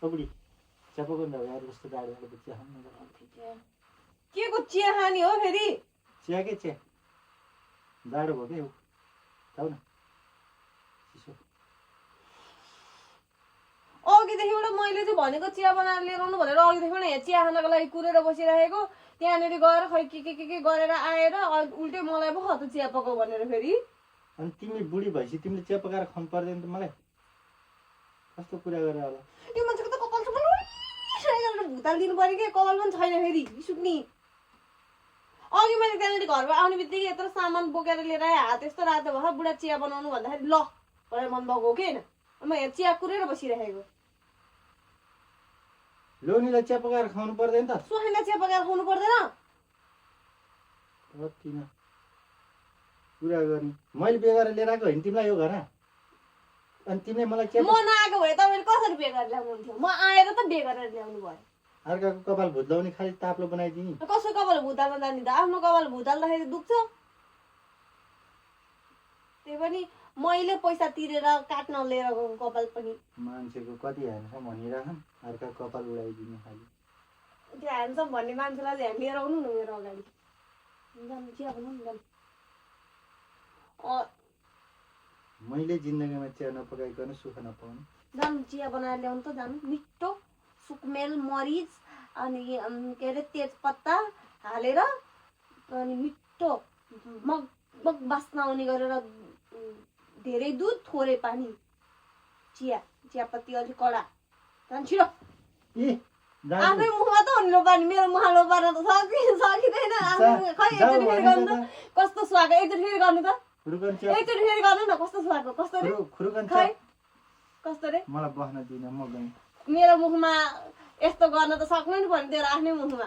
बुढी चिया पकाउनु त यार कस्तो जाडो जाडो चिया खानु के को चिया खाने हो फेरि चिया के चिया जाडो भयो के खाऊ न चिसो अघिदेखि एउटा मैले चाहिँ भनेको चिया बनाएर लिएर आउनु भनेर अघिदेखि यहाँ चिया खानको लागि कुरेर बसिरहेको त्यहाँनिर गएर खै के गरेर आएर उल्टै मलाई पो त चिया पकाऊ भनेर फेरि अनि तिमी बुढी भएपछि तिमीले चिया पकाएर खुवाउनु पर्दैन त मलाई कस्तो कुरा गरेर होला यो मान्छेको त कपाल सबै भुताल दिनु पर्यो कि कपाल पनि छैन फेरि सुक्ने अघि मैले त्यहाँनिर घरमा आउने बित्तिकै यत्रो सामान बोकेर लिएर आएँ हात यस्तो रातो भयो बुढा चिया बनाउनु भन्दाखेरि ल भनेर मन भएको कि होइन म यहाँ चिया कुरेर बसिरहेको लोनीलाई चिया पकाएर खुवाउनु पर्दैन त सोहेनलाई चिया पकाएर खुवाउनु पर्दैन किन कुरा गर्ने मैले बिहे गरेर लिएर आएको होइन तिमीलाई यो घर अनि तिमीले मलाई चिया म नआएको भए तपाईँले कसरी बिहे गरेर ल्याउनुहुन्थ्यो म आएर त बिहे गरेर ल्याउनु भयो अर्काको कपाल भुत्लाउने खालि ताप्लो बनाइदिने कसो कपाल भुताल्न जाने त आफ्नो कपाल भुताल्दाखेरि दुख्छ त्यही पनि मैले पैसा तिरेर काट्न लिएर गएको कपाल पनि मान्छेको कति ह्यान्डसम भनिराखन् अर्का कपाल उडाइदिने खालि त्यो ह्यान्डसम भन्ने मान्छेलाई चाहिँ लिएर आउनु न मेरो अगाडि जानु चिया बनाउनु जानु मैले जिन्दगीमा चिया नपकाइकन सुख नपाउनु जानु चिया बनाएर ल्याउनु त जानु मिठो सुकमेल मरिच अनि के अरे तेजपत्ता हालेर अनि मिठो मग मग बास्ना आउने गरेर धेरै दुध थोरै पानी चियापत्ती अलिक कडा जानु छिटो आफ्नै मुखमा त हुनु पानी मेरो मुखमा लोपार त सकिँदैन खै एकचोटि फेरि गर्नु त कस्तो सुहाएको एकचोटि फेरि गर्नु त एकचोटि फेरि गर्नु न कस्तो सुहाएको कस्तो रे खै कस्तो रे मलाई बस्न दिन म गएँ मेरो मुखमा यस्तो गर्न त सक्नु नि पर्ने तेरो आफ्नै मुखमा